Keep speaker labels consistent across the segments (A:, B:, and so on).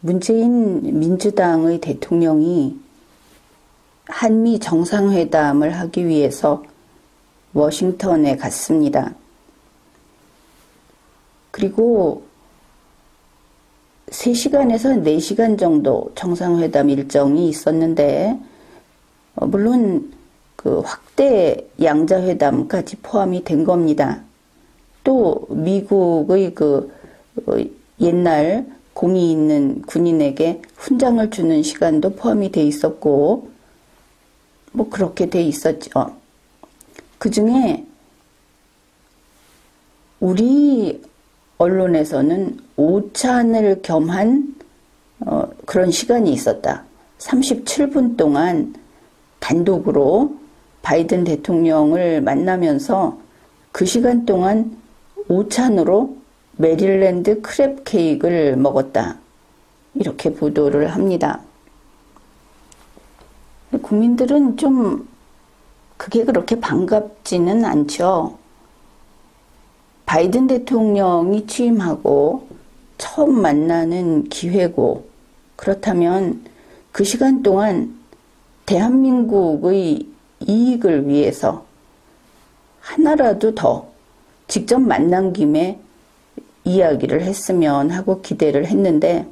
A: 문재인 민주당의 대통령이 한미 정상회담을 하기 위해서 워싱턴에 갔습니다. 그리고 3시간에서 4시간 정도 정상회담 일정이 있었는데, 물론 그 확대 양자회담까지 포함이 된 겁니다. 또 미국의 옛날 공이 있는 군인에게 훈장을 주는 시간도 포함이 돼 있었고, 뭐 그렇게 돼 있었죠. 그 중에 우리 언론에서는 오찬을 겸한 그런 시간이 있었다. 37분 동안 단독으로 바이든 대통령을 만나면서 그 시간 동안 오찬으로 메릴랜드 크랩 케이크를 먹었다. 이렇게 보도를 합니다. 국민들은 좀 그게 그렇게 반갑지는 않죠. 바이든 대통령이 취임하고 처음 만나는 기회고, 그렇다면 그 시간 동안 대한민국의 이익을 위해서 하나라도 더 직접 만난 김에 이야기를 했으면 하고 기대를 했는데,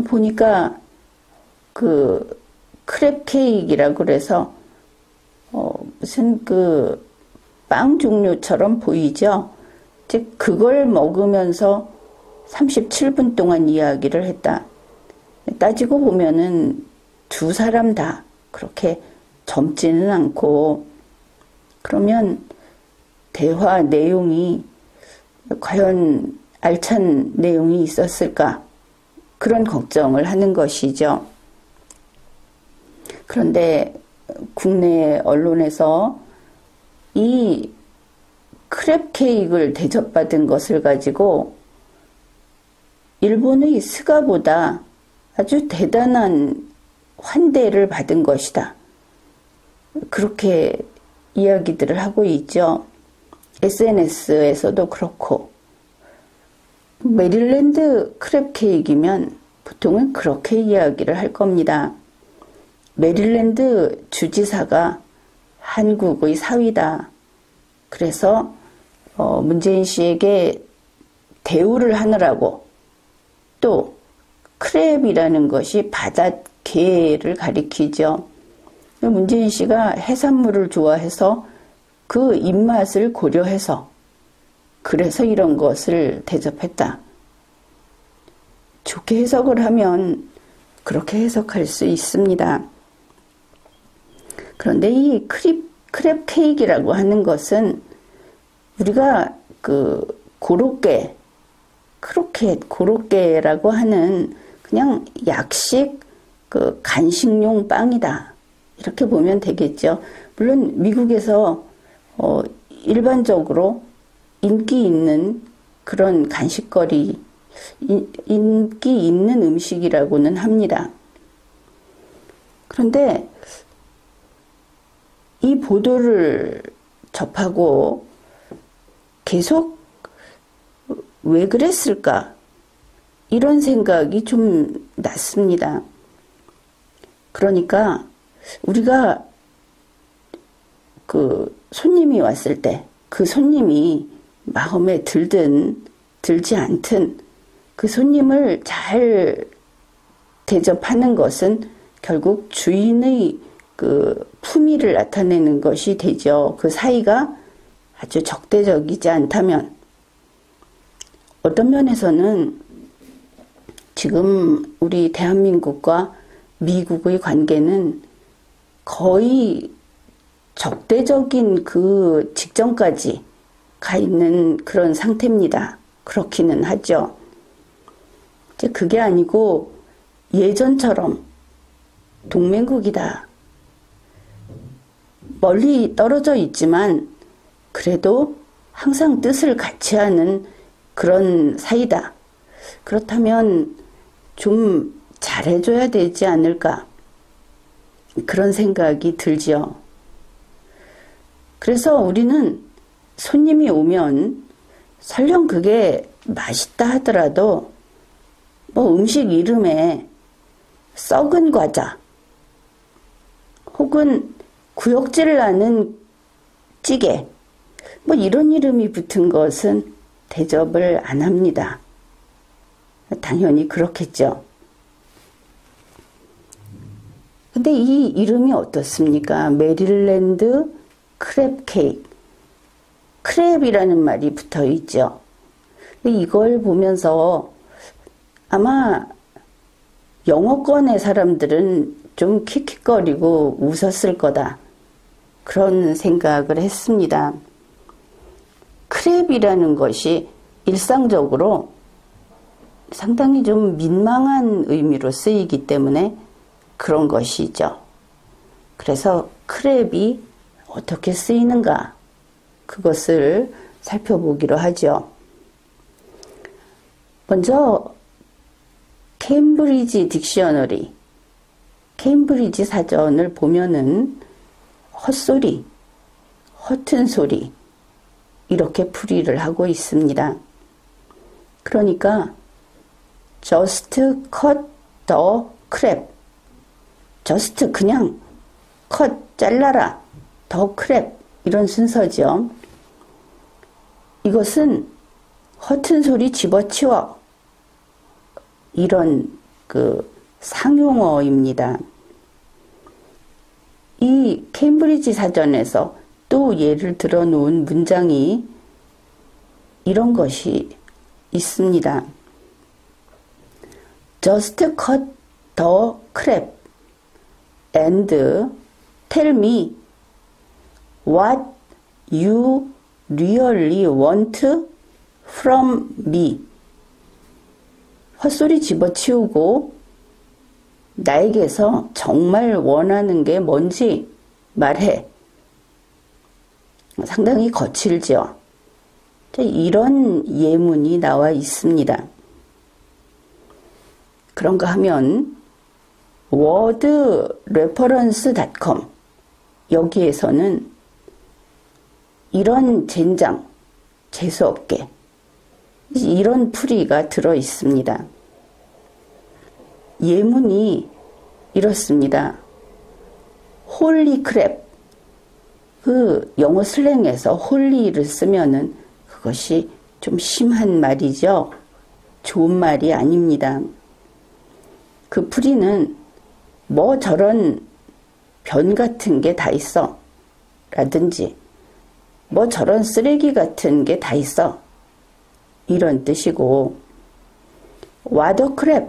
A: 보니까 그 크랩 케이크라고 그래서 무슨 그 빵 종류처럼 보이죠? 즉 그걸 먹으면서 37분 동안 이야기를 했다. 따지고 보면은 두 사람 다 그렇게 젊지는 않고, 그러면 대화 내용이 과연 알찬 내용이 있었을까? 그런 걱정을 하는 것이죠. 그런데 국내 언론에서 이 크랩 케이크를 대접받은 것을 가지고 일본의 스가보다 아주 대단한 환대를 받은 것이다. 그렇게 이야기들을 하고 있죠. SNS에서도 그렇고. 메릴랜드 크랩 케이크이면 보통은 그렇게 이야기를 할 겁니다. 메릴랜드 주지사가 한국의 사위다. 그래서 문재인 씨에게 대우를 하느라고, 또 크랩이라는 것이 바닷개를 가리키죠. 문재인 씨가 해산물을 좋아해서 그 입맛을 고려해서 그래서 이런 것을 대접했다. 좋게 해석을 하면 그렇게 해석할 수 있습니다. 그런데 이 크랩 케이크라고 하는 것은 우리가 그 고로케, 크로켓, 고로케라고 하는 그냥 약식 그 간식용 빵이다. 이렇게 보면 되겠죠. 물론 미국에서 일반적으로 인기 있는 그런 간식거리, 인기 있는 음식이라고는 합니다. 그런데 이 보도를 접하고 계속 왜 그랬을까? 이런 생각이 좀 났습니다. 그러니까 우리가 그 손님이 왔을 때 그 손님이 마음에 들든 들지 않든 그 손님을 잘 대접하는 것은 결국 주인의 그 품위를 나타내는 것이 되죠. 그 사이가 아주 적대적이지 않다면. 어떤 면에서는 지금 우리 대한민국과 미국의 관계는 거의 적대적인 그 직전까지 가 있는 그런 상태입니다. 그렇기는 하죠. 이제 그게 아니고 예전처럼 동맹국이다. 멀리 떨어져 있지만 그래도 항상 뜻을 같이 하는 그런 사이다. 그렇다면 좀 잘해줘야 되지 않을까? 그런 생각이 들지요. 그래서 우리는 손님이 오면 설령 그게 맛있다 하더라도 뭐 음식 이름에 썩은 과자 혹은 구역질 나는 찌개 뭐 이런 이름이 붙은 것은 대접을 안 합니다. 당연히 그렇겠죠. 근데 이 이름이 어떻습니까? 메릴랜드 크랩 케이크. 크랩이라는 말이 붙어 있죠. 이걸 보면서 아마 영어권의 사람들은 좀 킥킥거리고 웃었을 거다. 그런 생각을 했습니다. 크랩이라는 것이 일상적으로 상당히 좀 민망한 의미로 쓰이기 때문에 그런 것이죠. 그래서 크랩이 어떻게 쓰이는가 그것을 살펴보기로 하죠. 먼저 케임브리지 딕셔너리, 케임브리지 사전을 보면은 헛소리, 허튼 소리 이렇게 풀이를 하고 있습니다. 그러니까 just cut the crap, just 그냥 cut 잘라라, the crap 이런 순서죠. 이것은 허튼 소리 집어치워 이런 그 상용어입니다. 이 케임브리지 사전에서 또 예를 들어 놓은 문장이 이런 것이 있습니다. Just cut the crap and tell me what you really want from me. 헛소리 집어치우고 나에게서 정말 원하는 게 뭔지 말해. 상당히 거칠죠. 이런 예문이 나와 있습니다. 그런가 하면 wordreference.com 여기에서는 이런 젠장, 재수없게 이런 풀이가 들어 있습니다. 예문이 이렇습니다. 홀리 크랩. 그 영어 슬랭에서 홀리를 쓰면은 그것이 좀 심한 말이죠. 좋은 말이 아닙니다. 그 풀이는 뭐 저런 변 같은 게 다 있어 라든지 뭐 저런 쓰레기 같은 게 다 있어 이런 뜻이고 what the crap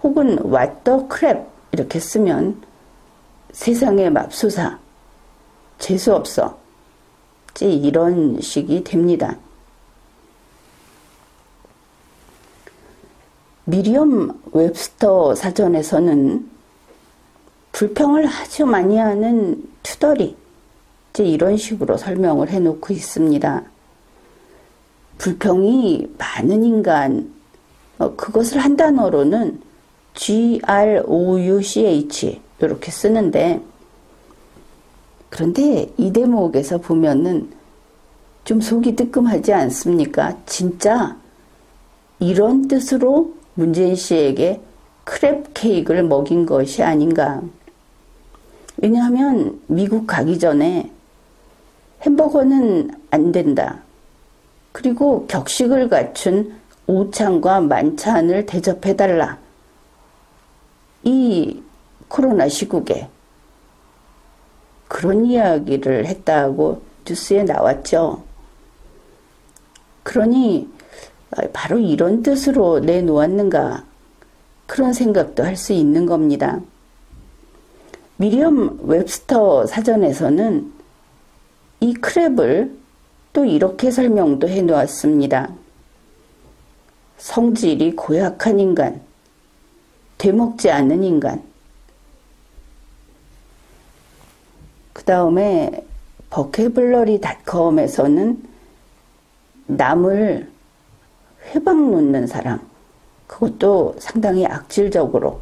A: 혹은 what the crap 이렇게 쓰면 세상에 맙소사 재수없어 이런 식이 됩니다. 미리엄 웹스터 사전에서는 불평을 아주 많이 하는 투덜이 이런 식으로 설명을 해놓고 있습니다. 불평이 많은 인간, 그것을 한 단어로는 grouch 이렇게 쓰는데, 그런데 이 대목에서 보면은 좀 속이 뜨끔하지 않습니까? 진짜 이런 뜻으로 문재인 씨에게 크랩 케이크를 먹인 것이 아닌가. 왜냐하면 미국 가기 전에 햄버거는 안 된다. 그리고 격식을 갖춘 오찬과 만찬을 대접해달라. 이 코로나 시국에 그런 이야기를 했다고 뉴스에 나왔죠. 그러니 바로 이런 뜻으로 내놓았는가 그런 생각도 할 수 있는 겁니다. 미리엄 웹스터 사전에서는 이 크랩을 또 이렇게 설명도 해놓았습니다. 성질이 고약한 인간, 되먹지 않는 인간. 그 다음에 버케블러리닷컴에서는 남을 회방 놓는 사람, 그것도 상당히 악질적으로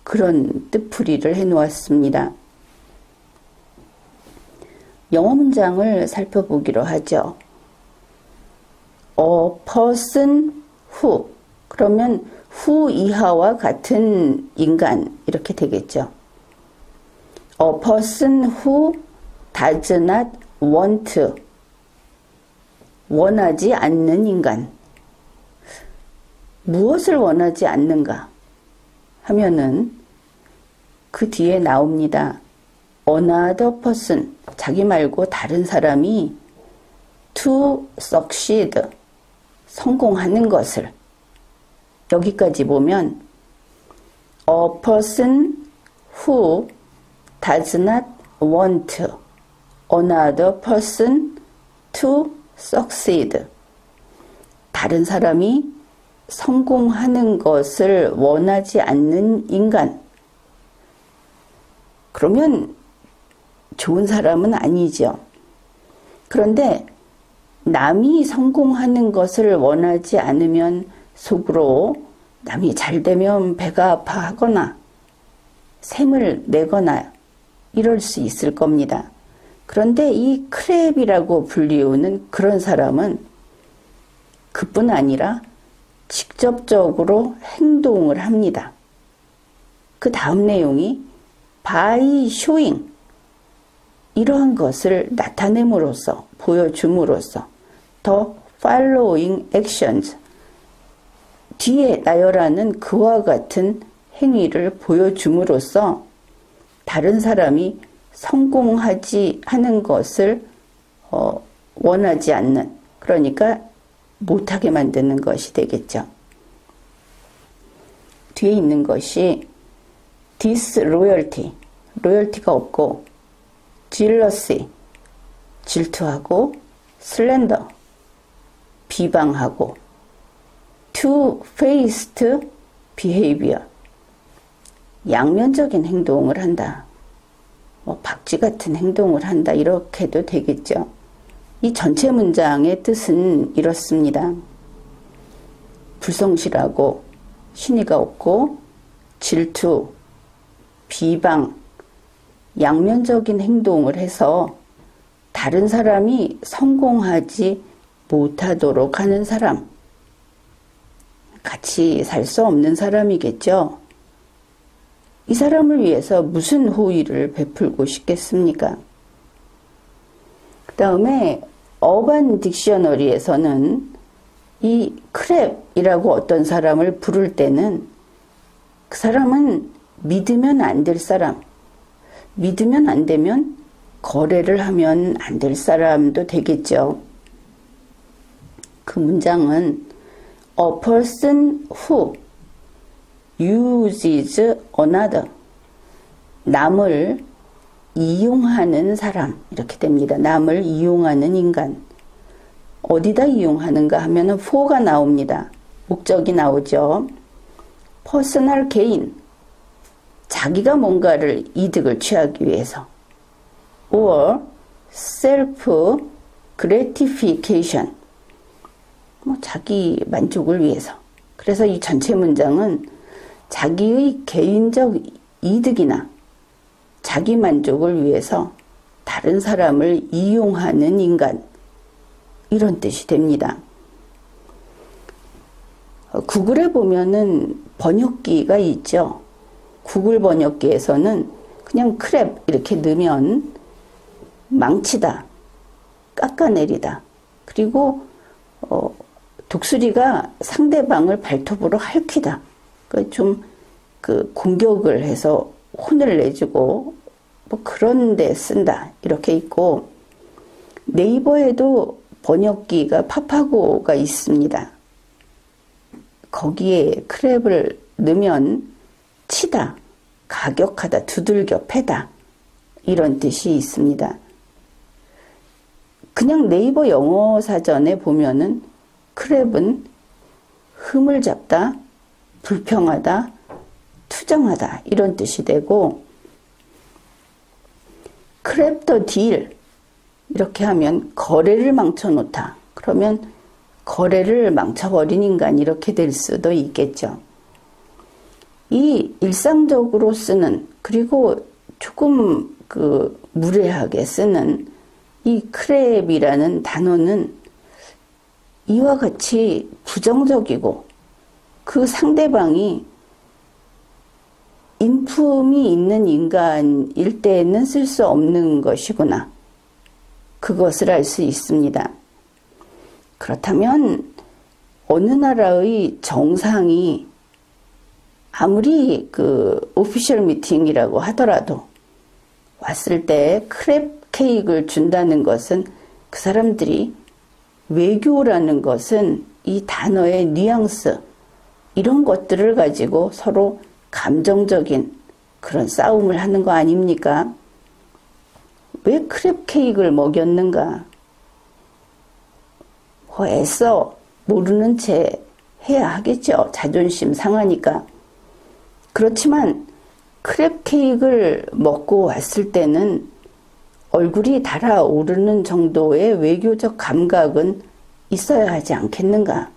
A: 그런 뜻풀이를 해놓았습니다. 영어 문장을 살펴보기로 하죠. A person who, 그러면 who 이하와 같은 인간 이렇게 되겠죠. A person who does not want, 원하지 않는 인간. 무엇을 원하지 않는가 하면은 그 뒤에 나옵니다. Another person, 자기 말고 다른 사람이 to succeed, 성공하는 것을. 여기까지 보면 A person who does not want another person to succeed. 다른 사람이 성공하는 것을 원하지 않는 인간. 그러면 좋은 사람은 아니죠. 그런데 남이 성공하는 것을 원하지 않으면 속으로 남이 잘 되면 배가 아파하거나 샘을 내거나 이럴 수 있을 겁니다. 그런데 이 크랩이라고 불리우는 그런 사람은 그뿐 아니라 직접적으로 행동을 합니다. 그 다음 내용이 by showing, 이러한 것을 나타냄으로써, 보여줌으로써 the following actions, 뒤에 나열하는 그와 같은 행위를 보여줌으로써 다른 사람이 성공하지 하는 것을 원하지 않는, 그러니까 못하게 만드는 것이 되겠죠. 뒤에 있는 것이 disloyalty, 로열티가 없고, jealousy, 질투하고, slander, 비방하고, two-faced behavior, 양면적인 행동을 한다. 박쥐 같은 행동을 한다. 이렇게도 되겠죠. 이 전체 문장의 뜻은 이렇습니다. 불성실하고, 신의가 없고, 질투, 비방, 양면적인 행동을 해서 다른 사람이 성공하지 못하도록 하는 사람, 같이 살 수 없는 사람이겠죠. 이 사람을 위해서 무슨 호의를 베풀고 싶겠습니까? 그 다음에 어반 딕셔너리에서는 이 크랩이라고 어떤 사람을 부를 때는 그 사람은 믿으면 안 될 사람, 믿으면 안 되면 거래를 하면 안 될 사람도 되겠죠. 그 문장은 A person who uses another, 남을 이용하는 사람, 이렇게 됩니다. 남을 이용하는 인간. 어디다 이용하는가 하면은 for가 나옵니다. 목적이 나오죠. personal gain, 자기가 뭔가를 이득을 취하기 위해서, or self gratification, 자기 만족을 위해서. 그래서 이 전체 문장은 자기의 개인적 이득이나 자기 만족을 위해서 다른 사람을 이용하는 인간, 이런 뜻이 됩니다. 구글에 보면은 번역기가 있죠. 구글 번역기에서는 그냥 크랩 이렇게 넣으면 망치다, 깎아내리다, 그리고 독수리가 상대방을 발톱으로 핥히다, 좀 공격을 해서 혼을 내주고 그런 데 쓴다, 이렇게 있고, 네이버에도 번역기가 파파고가 있습니다. 거기에 크랩을 넣으면 치다, 가격하다, 두들겨 패다, 이런 뜻이 있습니다. 그냥 네이버 영어 사전에 보면은 크랩은 흠을 잡다, 불평하다, 투정하다, 이런 뜻이 되고, 크랩 더 딜, 이렇게 하면 거래를 망쳐놓다, 그러면 거래를 망쳐버린 인간, 이렇게 될 수도 있겠죠. 이 일상적으로 쓰는, 그리고 조금 무례하게 쓰는 이 크랩이라는 단어는 이와 같이 부정적이고 그 상대방이 인품이 있는 인간일 때에는 쓸 수 없는 것이구나. 그것을 알 수 있습니다. 그렇다면 어느 나라의 정상이 아무리 그 오피셜 미팅이라고 하더라도 왔을 때 크랩 케이크를 준다는 것은 그 사람들이 외교라는 것은 이 단어의 뉘앙스 이런 것들을 가지고 서로 감정적인 그런 싸움을 하는 거 아닙니까? 왜 크랩 케이크를 먹였는가? 애써 모르는 채 해야 하겠죠. 자존심 상하니까. 그렇지만 크랩 케이크를 먹고 왔을 때는 얼굴이 달아오르는 정도의 외교적 감각은 있어야 하지 않겠는가?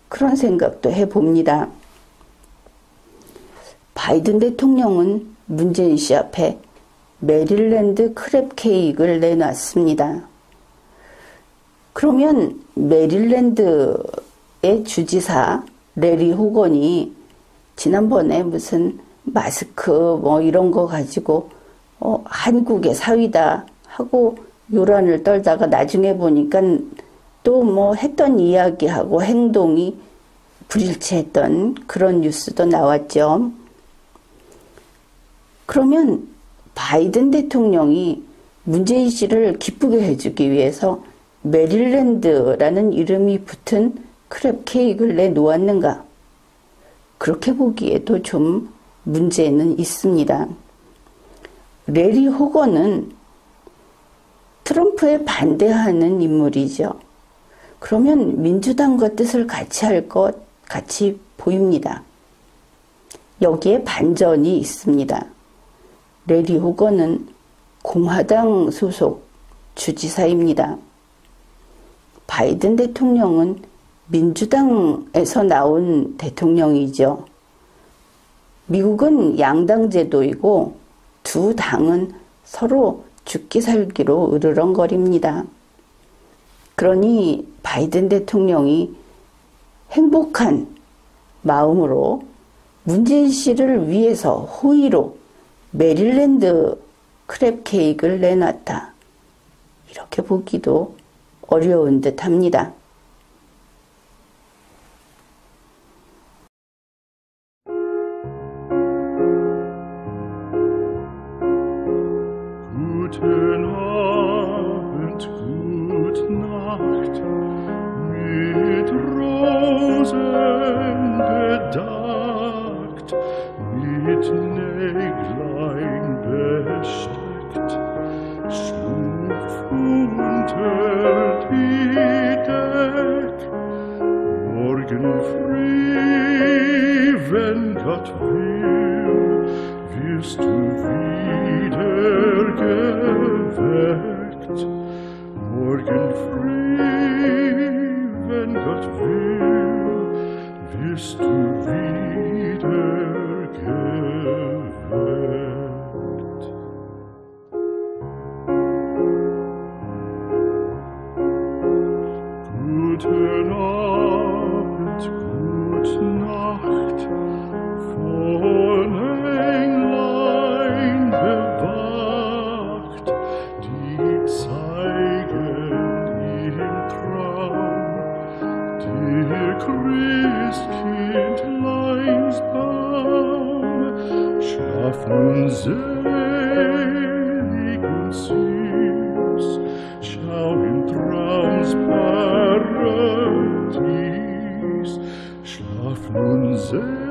A: 그런 생각도 해봅니다. 바이든 대통령은 문재인 씨 앞에 메릴랜드 크랩 케이크를 내놨습니다. 그러면 메릴랜드의 주지사 레리 호건이 지난번에 무슨 마스크 뭐 이런 거 가지고 한국의 사위다 하고 요란을 떨다가 나중에 보니까 또 뭐 했던 이야기하고 행동이 불일치했던 그런 뉴스도 나왔죠. 그러면 바이든 대통령이 문재인 씨를 기쁘게 해주기 위해서 메릴랜드라는 이름이 붙은 크랩 케이크를 내놓았는가? 그렇게 보기에도 좀 문제는 있습니다. 레리 호건은 트럼프에 반대하는 인물이죠. 그러면 민주당과 뜻을 같이 할 것 같이 보입니다. 여기에 반전이 있습니다. 레리 호건은 공화당 소속 주지사입니다. 바이든 대통령은 민주당에서 나온 대통령이죠. 미국은 양당 제도이고 두 당은 서로 죽기 살기로 으르렁거립니다. 그러니 바이든 대통령이 행복한 마음으로 문재인 씨를 위해서 호의로 메릴랜드 크랩 케이크를 내놨다. 이렇게 보기도 어려운 듯 합니다.
B: Guten Abend, gute Nacht, mit Rosen bedeckt, mit Näglein besteckt, schlupf unter die Deck, morgen früh, wenn Gott will, wirst du wieder geweckt. Morgen früh, wenn Gott will, wirst du wieder geweckt. Guten Abend, gute Nacht, von Englein bewacht, die zeigen im Traum der Christkindleins Baum. Schlaf nun selig und süß, schau im Traums Paradies. Schlaf nun selig